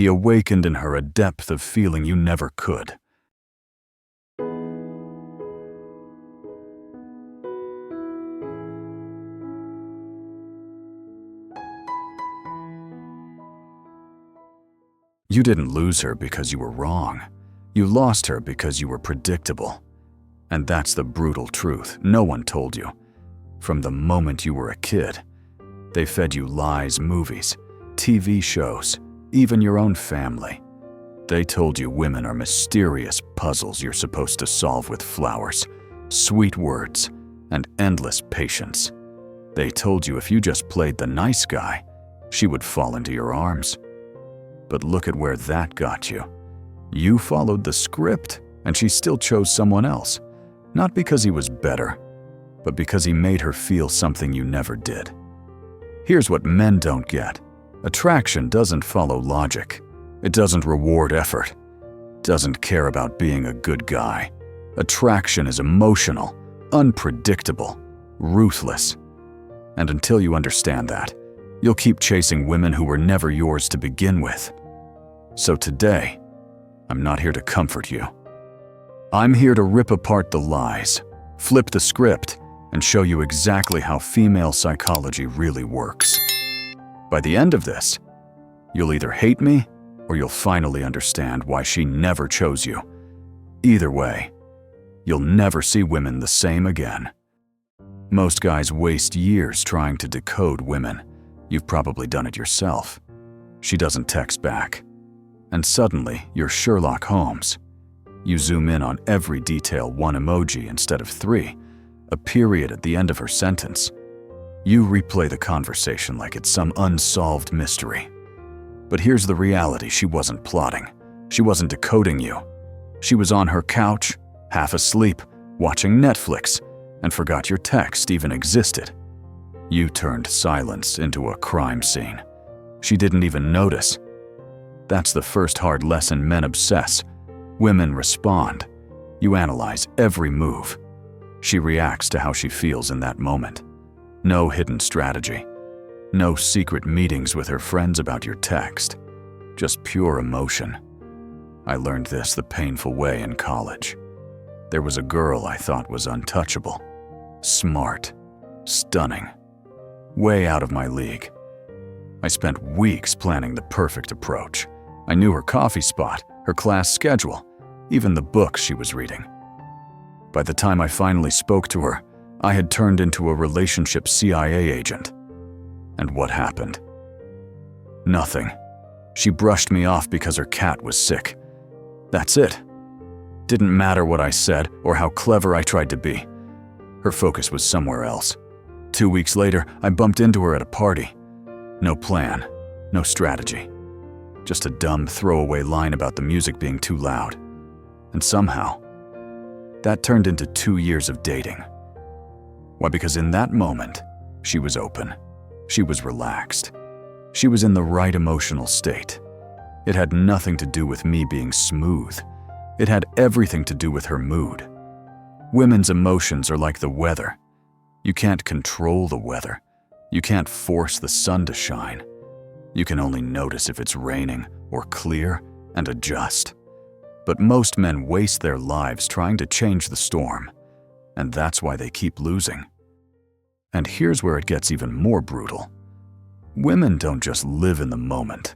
He awakened in her a depth of feeling you never could. You didn't lose her because you were wrong. You lost her because you were predictable. And that's the brutal truth no one told you. From the moment you were a kid, they fed you lies, movies, TV shows, even your own family. They told you women are mysterious puzzles you're supposed to solve with flowers, sweet words, and endless patience. They told you if you just played the nice guy, she would fall into your arms. But look at where that got you. You followed the script, and she still chose someone else. Not because he was better, but because he made her feel something you never did. Here's what men don't get. Attraction doesn't follow logic. It doesn't reward effort. Doesn't care about being a good guy. Attraction is emotional, unpredictable, ruthless. And until you understand that, you'll keep chasing women who were never yours to begin with. So today, I'm not here to comfort you. I'm here to rip apart the lies, flip the script, and show you exactly how female psychology really works. By the end of this, you'll either hate me or you'll finally understand why she never chose you. Either way, you'll never see women the same again. Most guys waste years trying to decode women. You've probably done it yourself. She doesn't text back. And suddenly, you're Sherlock Holmes. You zoom in on every detail, 1 emoji instead of 3, a period at the end of her sentence. You replay the conversation like it's some unsolved mystery. But here's the reality: she wasn't plotting. She wasn't decoding you. She was on her couch, half asleep, watching Netflix, and forgot your text even existed. You turned silence into a crime scene. She didn't even notice. That's the first hard lesson men obsess. Women respond. You analyze every move. She reacts to how she feels in that moment. No hidden strategy. No secret meetings with her friends about your text. Just pure emotion. I learned this the painful way in college. There was a girl I thought was untouchable. Smart. Stunning. Way out of my league. I spent weeks planning the perfect approach. I knew her coffee spot, her class schedule, even the books she was reading. By the time I finally spoke to her, I had turned into a relationship CIA agent. And what happened? Nothing. She brushed me off because her cat was sick. That's it. Didn't matter what I said or how clever I tried to be. Her focus was somewhere else. 2 weeks later, I bumped into her at a party. No plan, no strategy. Just a dumb throwaway line about the music being too loud. And somehow, that turned into 2 years of dating. Why? Because in that moment, she was open. She was relaxed. She was in the right emotional state. It had nothing to do with me being smooth. It had everything to do with her mood. Women's emotions are like the weather. You can't control the weather. You can't force the sun to shine. You can only notice if it's raining or clear and adjust. But most men waste their lives trying to change the storm, and that's why they keep losing. And here's where it gets even more brutal. Women don't just live in the moment.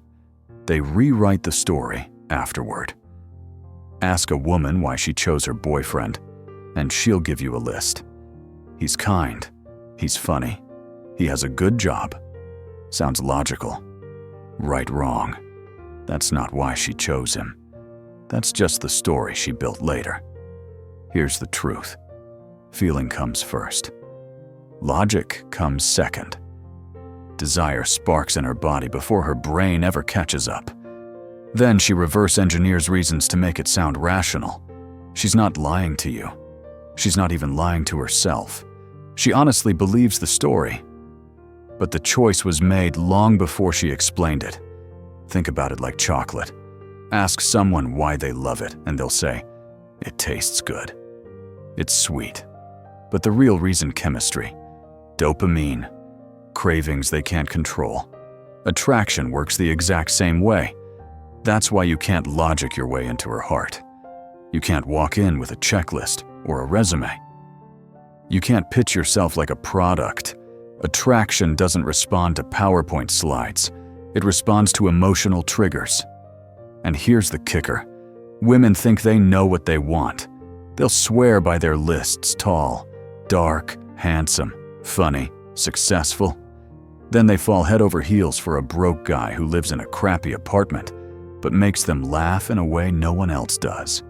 They rewrite the story afterward. Ask a woman why she chose her boyfriend, and she'll give you a list. He's kind. He's funny. He has a good job. Sounds logical. Right, wrong. That's not why she chose him. That's just the story she built later. Here's the truth. Feeling comes first. Logic comes second. Desire sparks in her body before her brain ever catches up. Then she reverse engineers reasons to make it sound rational. She's not lying to you. She's not even lying to herself. She honestly believes the story. But the choice was made long before she explained it. Think about it like chocolate. Ask someone why they love it, and they'll say, "It tastes good. It's sweet." But the real reason: chemistry. Dopamine. Cravings they can't control. Attraction works the exact same way. That's why you can't logic your way into her heart. You can't walk in with a checklist or a resume. You can't pitch yourself like a product. Attraction doesn't respond to PowerPoint slides. It responds to emotional triggers. And here's the kicker. Women think they know what they want. They'll swear by their lists: tall, dark, handsome, funny, successful. Then they fall head over heels for a broke guy who lives in a crappy apartment, but makes them laugh in a way no one else does.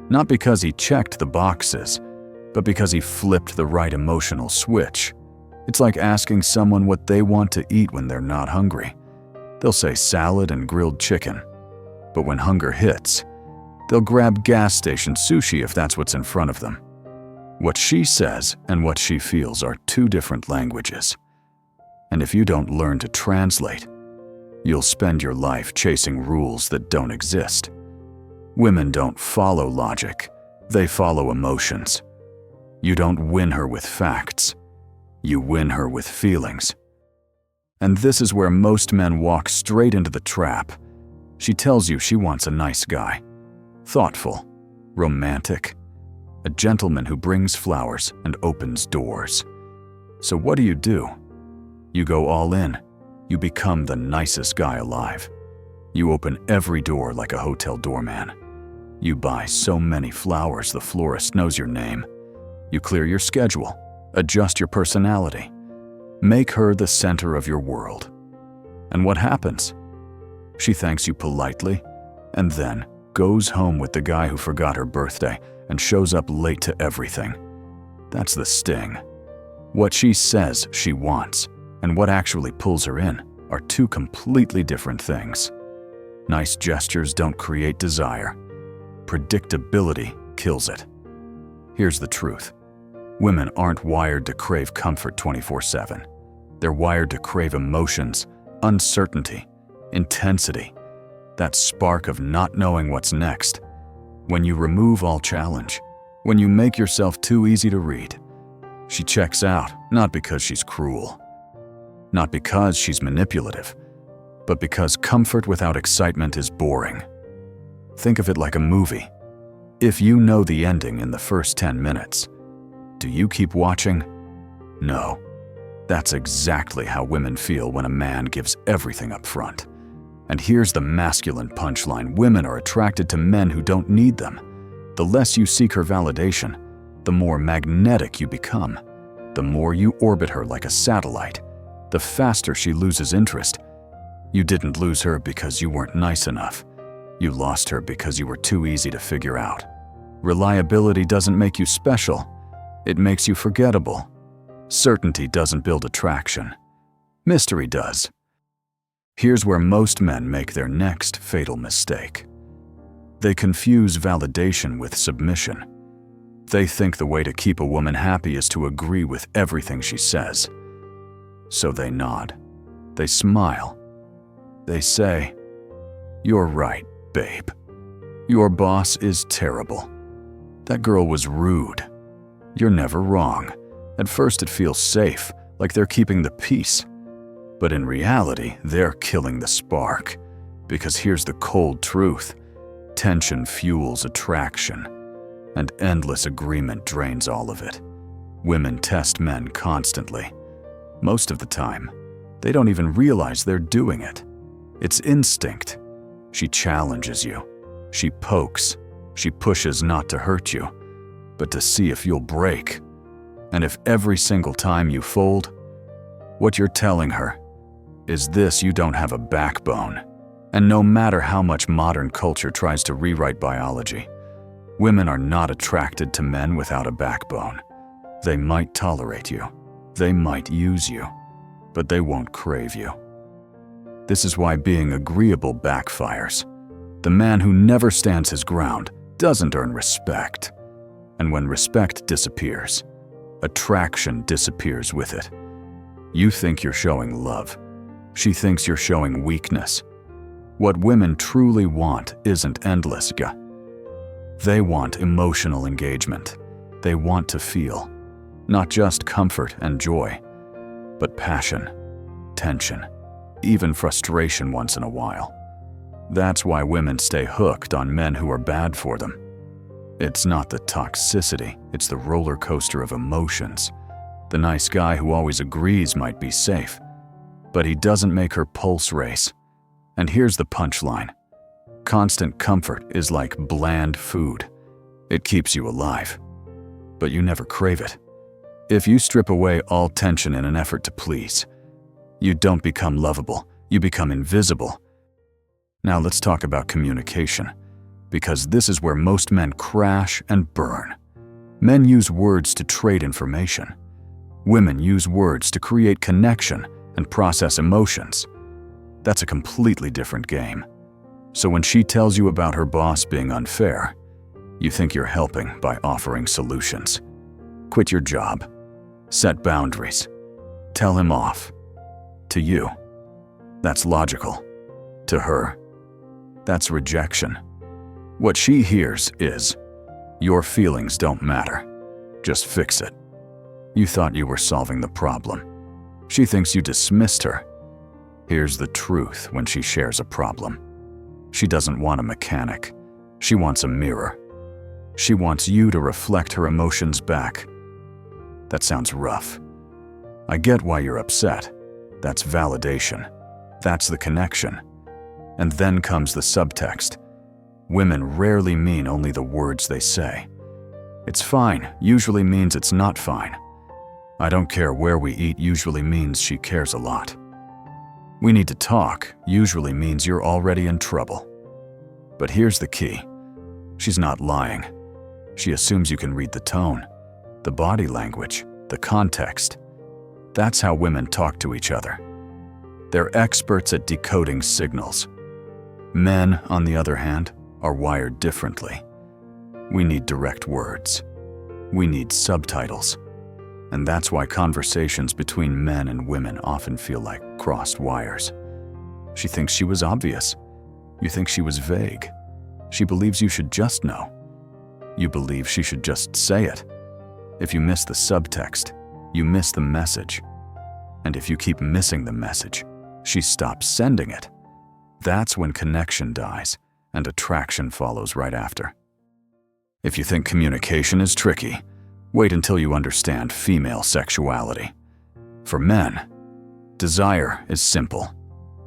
Not because he checked the boxes, but because he flipped the right emotional switch. It's like asking someone what they want to eat when they're not hungry. They'll say salad and grilled chicken. But when hunger hits, they'll grab gas station sushi if that's what's in front of them. What she says and what she feels are two different languages. And if you don't learn to translate, you'll spend your life chasing rules that don't exist. Women don't follow logic, they follow emotions. You don't win her with facts, you win her with feelings. And this is where most men walk straight into the trap. She tells you she wants a nice guy, thoughtful, romantic, a gentleman who brings flowers and opens doors. So what do? You go all in. You become the nicest guy alive. You open every door like a hotel doorman. You buy so many flowers the florist knows your name. You clear your schedule, adjust your personality, make her the center of your world. And what happens? She thanks you politely and then goes home with the guy who forgot her birthday and shows up late to everything. That's the sting. What she says she wants and what actually pulls her in are two completely different things. Nice gestures don't create desire. Predictability kills it. Here's the truth. Women aren't wired to crave comfort 24/7. They're wired to crave emotions, uncertainty, intensity, that spark of not knowing what's next. When you remove all challenge, when you make yourself too easy to read, she checks out, not because she's cruel, not because she's manipulative, but because comfort without excitement is boring. Think of it like a movie. If you know the ending in the first 10 minutes, do you keep watching? No. That's exactly how women feel when a man gives everything up front. And here's the masculine punchline. Women are attracted to men who don't need them. The less you seek her validation, the more magnetic you become. The more you orbit her like a satellite, the faster she loses interest. You didn't lose her because you weren't nice enough. You lost her because you were too easy to figure out. Reliability doesn't make you special. It makes you forgettable. Certainty doesn't build attraction. Mystery does. Here's where most men make their next fatal mistake. They confuse validation with submission. They think the way to keep a woman happy is to agree with everything she says. So they nod. They smile. They say, "You're right, babe. Your boss is terrible. That girl was rude. You're never wrong." At first it feels safe, like they're keeping the peace. But in reality, they're killing the spark. Because here's the cold truth. Tension fuels attraction, and endless agreement drains all of it. Women test men constantly. Most of the time, they don't even realize they're doing it. It's instinct. She challenges you. She pokes. She pushes not to hurt you, but to see if you'll break. And if every single time you fold, what you're telling her is this: you don't have a backbone. And no matter how much modern culture tries to rewrite biology, women are not attracted to men without a backbone. They might tolerate you, they might use you, but they won't crave you. This is why being agreeable backfires. The man who never stands his ground doesn't earn respect. And when respect disappears, attraction disappears with it. You think you're showing love. She thinks you're showing weakness. What women truly want isn't endless. They want emotional engagement. They want to feel, not just comfort and joy, but passion, tension, even frustration once in a while. That's why women stay hooked on men who are bad for them. It's not the toxicity, it's the roller coaster of emotions. The nice guy who always agrees might be safe, but he doesn't make her pulse race. And here's the punchline. Constant comfort is like bland food. It keeps you alive, but you never crave it. If you strip away all tension in an effort to please, you don't become lovable, you become invisible. Now let's talk about communication, because this is where most men crash and burn. Men use words to trade information. Women use words to create connection and process emotions. That's a completely different game. So when she tells you about her boss being unfair, you think you're helping by offering solutions. Quit your job. Set boundaries. Tell him off. To you, that's logical. To her, that's rejection. What she hears is, your feelings don't matter. Just fix it. You thought you were solving the problem. She thinks you dismissed her. Here's the truth when she shares a problem. She doesn't want a mechanic. She wants a mirror. She wants you to reflect her emotions back. That sounds rough. I get why you're upset. That's validation. That's the connection. And then comes the subtext. Women rarely mean only the words they say. It's fine usually means it's not fine. I don't care where we eat usually means she cares a lot. We need to talk usually means you're already in trouble. But here's the key. She's not lying. She assumes you can read the tone, the body language, the context. That's how women talk to each other. They're experts at decoding signals. Men, on the other hand, are wired differently. We need direct words. We need subtitles. And that's why conversations between men and women often feel like crossed wires. She thinks she was obvious. You think she was vague. She believes you should just know. You believe she should just say it. If you miss the subtext, you miss the message. And if you keep missing the message, she stops sending it. That's when connection dies and attraction follows right after. If you think communication is tricky, wait until you understand female sexuality. For men, desire is simple.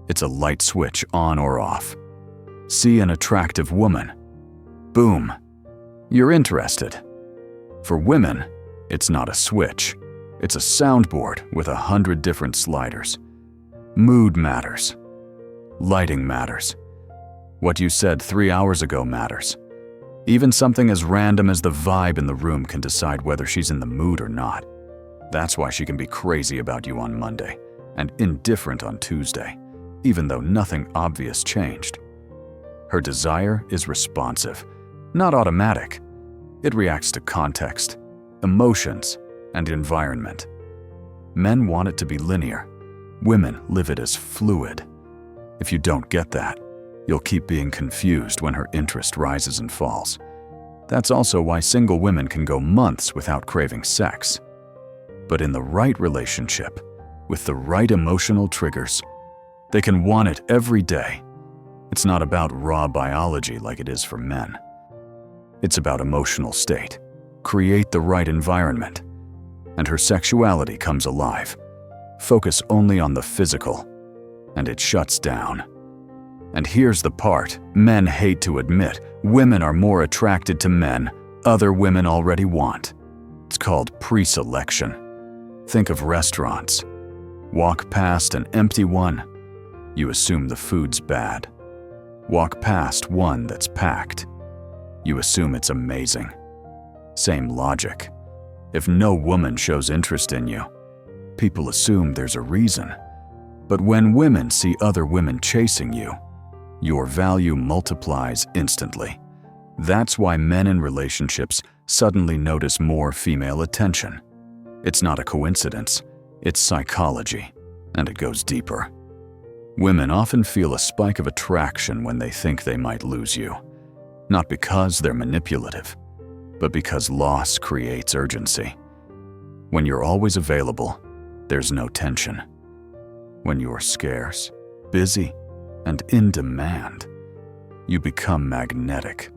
It's a light switch on or off. See an attractive woman. Boom. You're interested. For women, it's not a switch. It's a soundboard with 100 different sliders. Mood matters. Lighting matters. What you said 3 hours ago matters. Even something as random as the vibe in the room can decide whether she's in the mood or not. That's why she can be crazy about you on Monday and indifferent on Tuesday, even though nothing obvious changed. Her desire is responsive, not automatic. It reacts to context, emotions, and environment. Men want it to be linear. Women live it as fluid. If you don't get that, you'll keep being confused when her interest rises and falls. That's also why single women can go months without craving sex. But in the right relationship, with the right emotional triggers, they can want it every day. It's not about raw biology like it is for men. It's about emotional state. Create the right environment, and her sexuality comes alive. Focus only on the physical, and it shuts down. And here's the part men hate to admit. Women are more attracted to men other women already want. It's called preselection. Think of restaurants. Walk past an empty one. You assume the food's bad. Walk past one that's packed. You assume it's amazing. Same logic. If no woman shows interest in you, people assume there's a reason. But when women see other women chasing you, your value multiplies instantly. That's why men in relationships suddenly notice more female attention. It's not a coincidence, it's psychology, and it goes deeper. Women often feel a spike of attraction when they think they might lose you. Not because they're manipulative, but because loss creates urgency. When you're always available, there's no tension. When you're scarce, busy, and in demand, You become magnetic.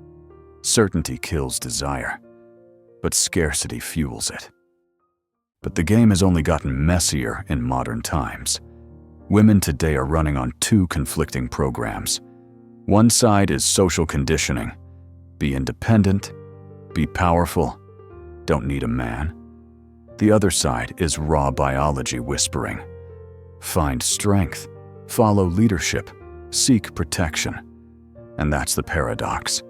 Certainty kills desire, but scarcity fuels it. But the game has only gotten messier in modern times. Women today are running on two conflicting programs. One side is social conditioning. Be independent, be powerful, don't need a man. The other side is raw biology whispering. Find strength, follow leadership, seek protection. And that's the paradox.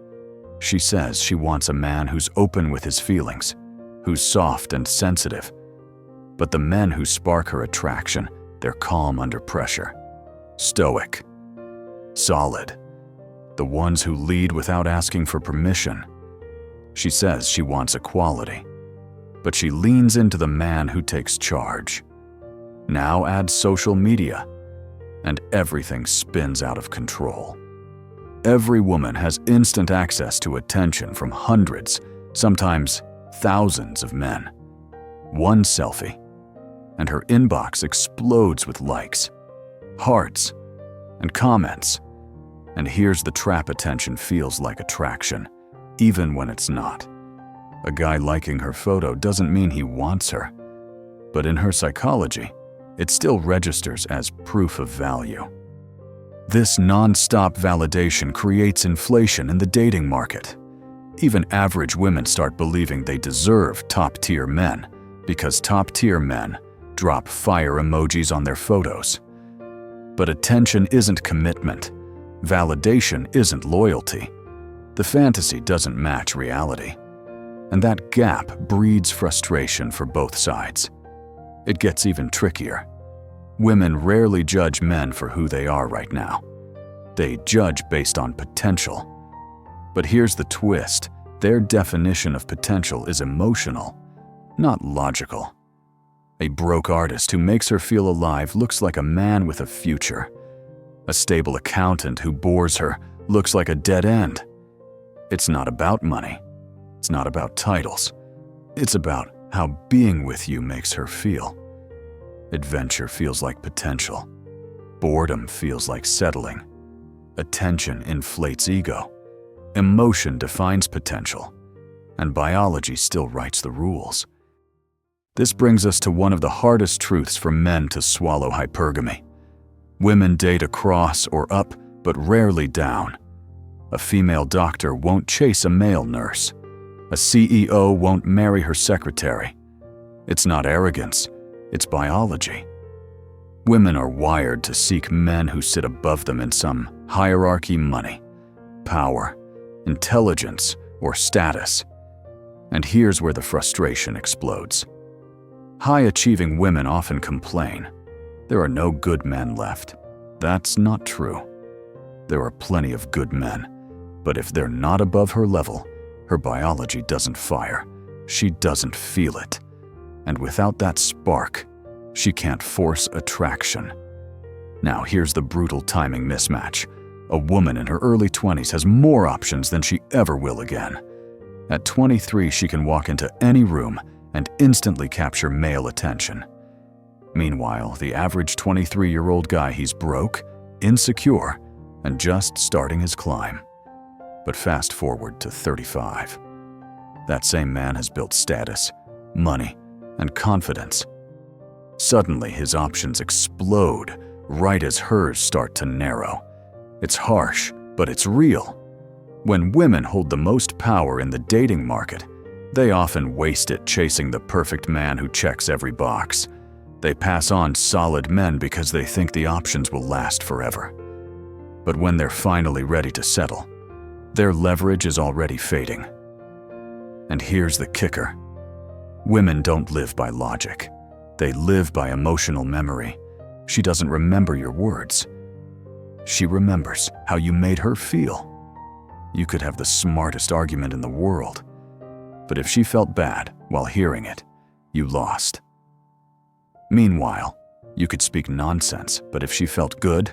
She says she wants a man who's open with his feelings, who's soft and sensitive. But the men who spark her attraction, they're calm under pressure, stoic, solid, the ones who lead without asking for permission. She says she wants equality, but she leans into the man who takes charge. Now add social media, and everything spins out of control. Every woman has instant access to attention from hundreds, sometimes thousands of men. One selfie, and her inbox explodes with likes, hearts, and comments. And here's the trap: attention feels like attraction, even when it's not. A guy liking her photo doesn't mean he wants her, but in her psychology, it still registers as proof of value. This non-stop validation creates inflation in the dating market. Even average women start believing they deserve top-tier men because top-tier men drop fire emojis on their photos. But attention isn't commitment. Validation isn't loyalty. The fantasy doesn't match reality. And that gap breeds frustration for both sides. It gets even trickier. Women rarely judge men for who they are right now. They judge based on potential. But here's the twist: their definition of potential is emotional, not logical. A broke artist who makes her feel alive looks like a man with a future. A stable accountant who bores her looks like a dead end. It's not about money. It's not about titles. It's about how being with you makes her feel. Adventure feels like potential. Boredom feels like settling. Attention inflates ego. Emotion defines potential. And biology still writes the rules. This brings us to one of the hardest truths for men to swallow: hypergamy. Women date across or up, but rarely down. A female doctor won't chase a male nurse. A CEO won't marry her secretary. It's not arrogance, it's biology. Women are wired to seek men who sit above them in some hierarchy: money, power, intelligence, or status. And here's where the frustration explodes. High-achieving women often complain, "There are no good men left." That's not true. There are plenty of good men, but if they're not above her level, her biology doesn't fire. She doesn't feel it. And without that spark, she can't force attraction. Now here's the brutal timing mismatch. A woman in her early 20s has more options than she ever will again. At 23, she can walk into any room and instantly capture male attention. Meanwhile, the average 23-year-old guy, he's broke, insecure, and just starting his climb. But fast forward to 35. That same man has built status, money, and confidence. Suddenly, his options explode right as hers start to narrow. It's harsh, but it's real. When women hold the most power in the dating market, they often waste it chasing the perfect man who checks every box. They pass on solid men because they think the options will last forever. But when they're finally ready to settle, their leverage is already fading. And here's the kicker. Women don't live by logic. They live by emotional memory. She doesn't remember your words. She remembers how you made her feel. You could have the smartest argument in the world, but if she felt bad while hearing it, you lost. Meanwhile, you could speak nonsense, but if she felt good,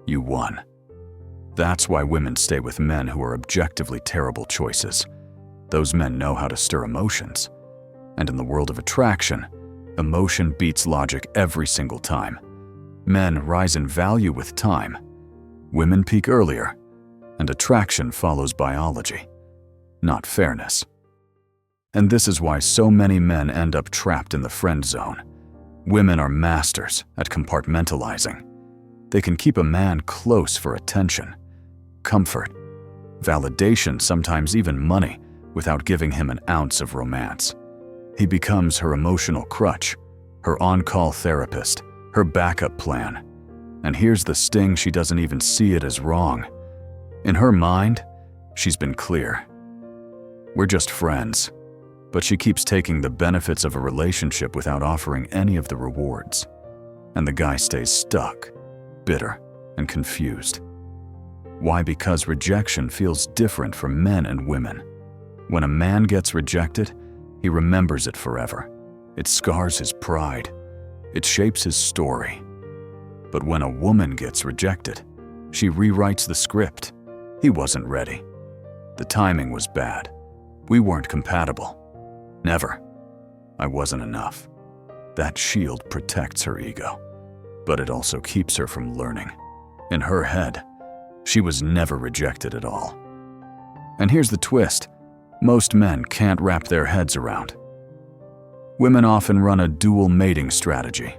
you won. That's why women stay with men who are objectively terrible choices. Those men know how to stir emotions. And in the world of attraction, emotion beats logic every single time. Men rise in value with time. Women peak earlier, and attraction follows biology, not fairness. And this is why so many men end up trapped in the friend zone. Women are masters at compartmentalizing. They can keep a man close for attention, comfort, validation, sometimes even money, without giving him an ounce of romance. He becomes her emotional crutch, her on-call therapist, her backup plan. And here's the sting: she doesn't even see it as wrong. In her mind, she's been clear. We're just friends. But she keeps taking the benefits of a relationship without offering any of the rewards. And the guy stays stuck, bitter, and confused. Why? Because rejection feels different for men and women. When a man gets rejected, he remembers it forever. It scars his pride. It shapes his story. But when a woman gets rejected, she rewrites the script. He wasn't ready. The timing was bad. We weren't compatible. Never. I wasn't enough. That shield protects her ego, but it also keeps her from learning. In her head, she was never rejected at all. And here's the twist: most men can't wrap their heads around. Women often run a dual mating strategy.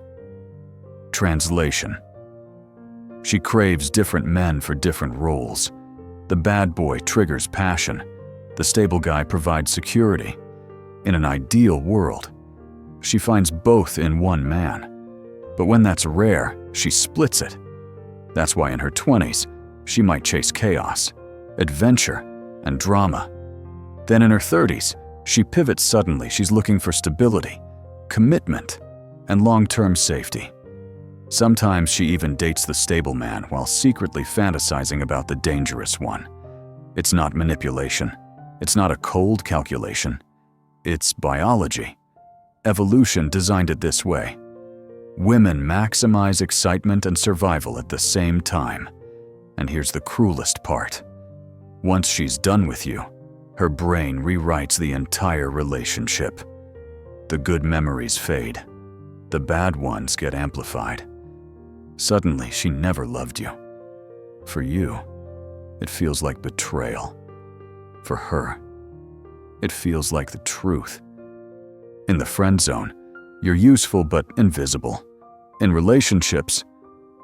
Translation. She craves different men for different roles. The bad boy triggers passion. The stable guy provides security. In an ideal world, she finds both in one man. But when that's rare, she splits it. That's why in her 20s, she might chase chaos, adventure, and drama. Then in her 30s, she pivots suddenly. She's looking for stability, commitment, and long-term safety. Sometimes she even dates the stable man while secretly fantasizing about the dangerous one. It's not manipulation. It's not a cold calculation. It's biology. Evolution designed it this way. Women maximize excitement and survival at the same time. And here's the cruelest part. Once she's done with you, her brain rewrites the entire relationship. The good memories fade. The bad ones get amplified. Suddenly, she never loved you. For you, it feels like betrayal. For her, it feels like the truth. In the friend zone, you're useful but invisible. In relationships,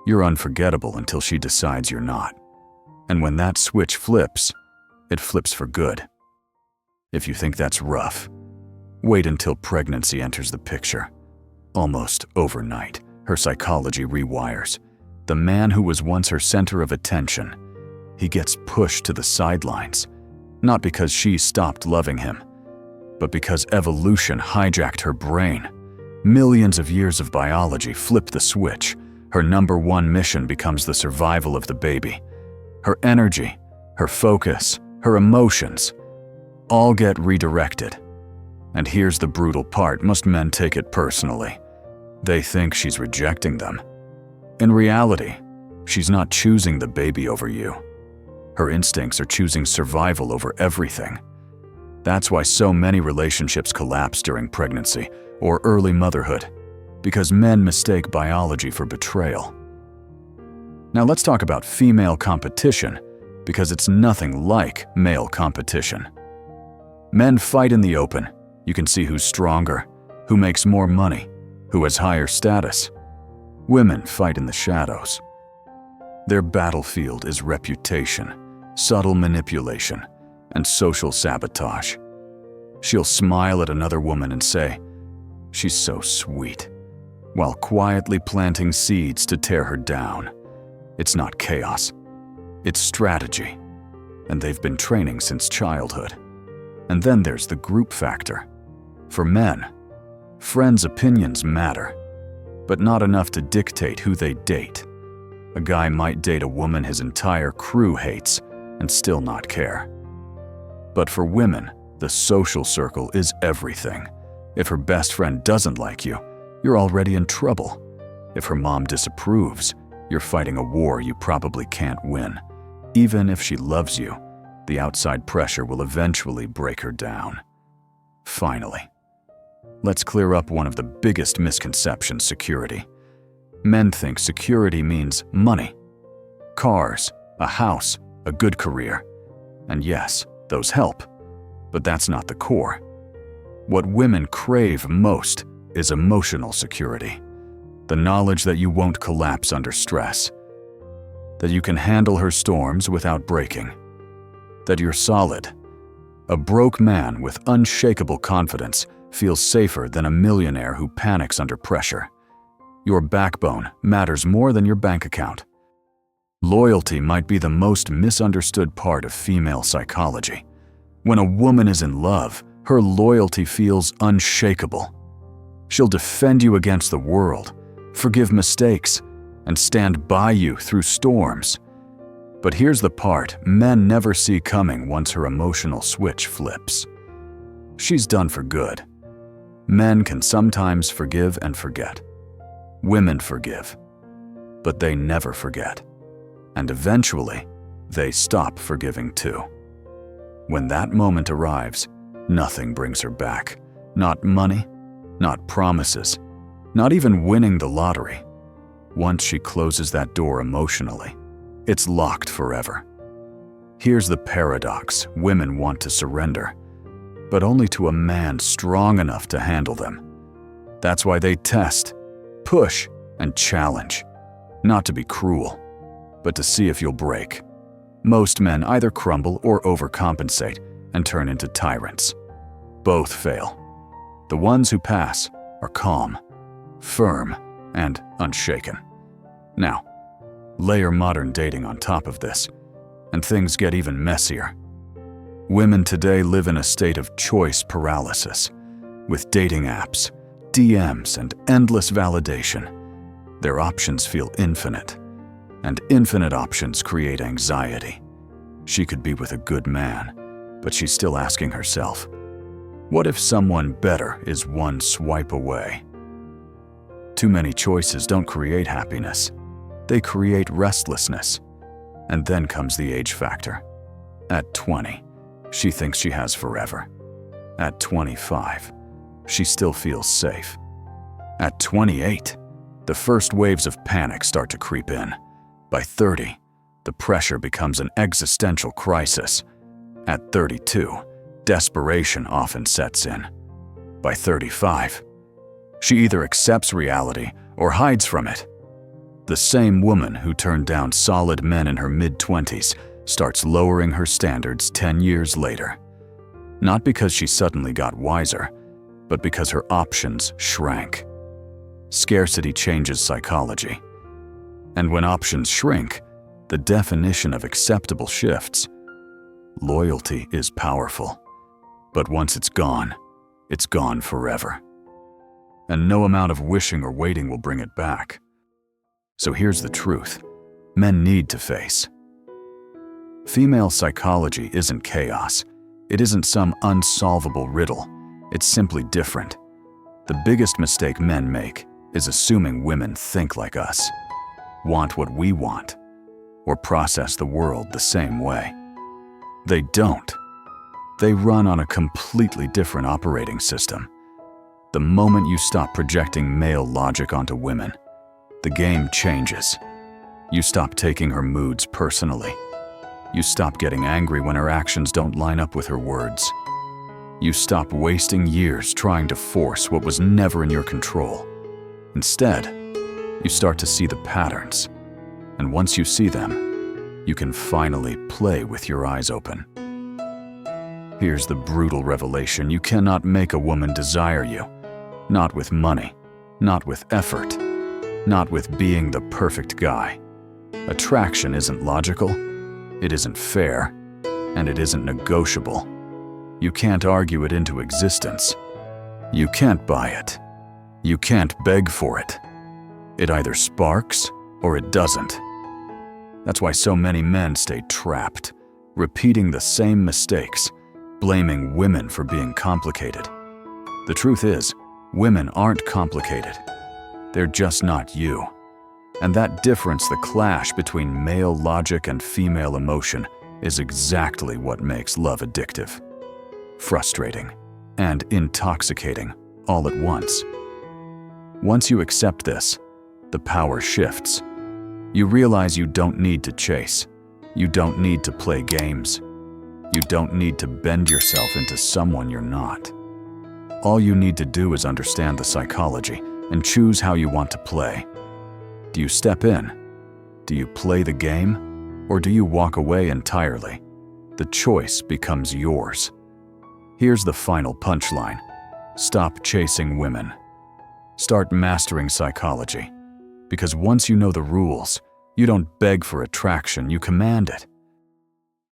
you're unforgettable until she decides you're not. And when that switch flips, it flips for good. If you think that's rough, wait until pregnancy enters the picture. Almost overnight, her psychology rewires. The man who was once her center of attention, he gets pushed to the sidelines. Not because she stopped loving him, but because evolution hijacked her brain. Millions of years of biology flip the switch. Her number one mission becomes the survival of the baby. Her energy, her focus, her emotions, all get redirected. And here's the brutal part: most men take it personally. They think she's rejecting them. In reality, she's not choosing the baby over you. Her instincts are choosing survival over everything. That's why so many relationships collapse during pregnancy or early motherhood, because men mistake biology for betrayal. Now let's talk about female competition, because it's nothing like male competition. Men fight in the open. You can see who's stronger, who makes more money, who has higher status. Women fight in the shadows. Their battlefield is reputation, subtle manipulation, and social sabotage. She'll smile at another woman and say, "She's so sweet," while quietly planting seeds to tear her down. It's not chaos. It's strategy. And they've been training since childhood. And then there's the group factor. For men, friends' opinions matter, but not enough to dictate who they date. A guy might date a woman his entire crew hates and still not care. But for women, the social circle is everything. If her best friend doesn't like you, you're already in trouble. If her mom disapproves, you're fighting a war you probably can't win. Even if she loves you, the outside pressure will eventually break her down. Finally, let's clear up one of the biggest misconceptions: security. Men think security means money, cars, a house, a good career. And yes, those help, but that's not the core. What women crave most is emotional security. The knowledge that you won't collapse under stress, that you can handle her storms without breaking, that you're solid. A broke man with unshakable confidence feels safer than a millionaire who panics under pressure. Your backbone matters more than your bank account. Loyalty might be the most misunderstood part of female psychology. When a woman is in love, her loyalty feels unshakable. She'll defend you against the world, forgive mistakes, and stand by you through storms. But here's the part men never see coming once her emotional switch flips. She's done for good. Men can sometimes forgive and forget. Women forgive, but they never forget. And eventually, they stop forgiving too. When that moment arrives, nothing brings her back. Not money, not promises, not even winning the lottery. Once she closes that door emotionally, it's locked forever. Here's the paradox: women want to surrender, but only to a man strong enough to handle them. That's why they test, push, and challenge, not to be cruel, but to see if you'll break. Most men either crumble or overcompensate and turn into tyrants. Both fail. The ones who pass are calm, firm, and unshaken. Now, layer modern dating on top of this, and things get even messier. Women today live in a state of choice paralysis. With dating apps, DMs, and endless validation, their options feel infinite. And infinite options create anxiety. She could be with a good man, but she's still asking herself, what if someone better is one swipe away? Too many choices don't create happiness. They create restlessness. And then comes the age factor. At 20, she thinks she has forever. At 25, she still feels safe. At 28, the first waves of panic start to creep in. By 30, the pressure becomes an existential crisis. At 32, desperation often sets in. By 35, she either accepts reality or hides from it. The same woman who turned down solid men in her mid-20s starts lowering her standards 10 years later. Not because she suddenly got wiser, but because her options shrank. Scarcity changes psychology. And when options shrink, the definition of acceptable shifts. Loyalty is powerful, but once it's gone forever. And no amount of wishing or waiting will bring it back. So here's the truth men need to face. Female psychology isn't chaos. It isn't some unsolvable riddle. It's simply different. The biggest mistake men make is assuming women think like us, want what we want, or process the world the same way. They don't. They run on a completely different operating system. The moment you stop projecting male logic onto women, the game changes. You stop taking her moods personally. You stop getting angry when her actions don't line up with her words. You stop wasting years trying to force what was never in your control. Instead, you start to see the patterns. And once you see them, you can finally play with your eyes open. Here's the brutal revelation: you cannot make a woman desire you. Not with money, not with effort, not with being the perfect guy. Attraction isn't logical, it isn't fair, and it isn't negotiable. You can't argue it into existence. You can't buy it. You can't beg for it. It either sparks or it doesn't. That's why so many men stay trapped, repeating the same mistakes, blaming women for being complicated. The truth is, women aren't complicated. They're just not you. And that difference, the clash between male logic and female emotion, is exactly what makes love addictive, frustrating, and intoxicating all at once. Once you accept this, the power shifts. You realize you don't need to chase. You don't need to play games. You don't need to bend yourself into someone you're not. All you need to do is understand the psychology and choose how you want to play. Do you step in? Do you play the game? Or do you walk away entirely? The choice becomes yours. Here's the final punchline. Stop chasing women. Start mastering psychology. Because once you know the rules, you don't beg for attraction, you command it.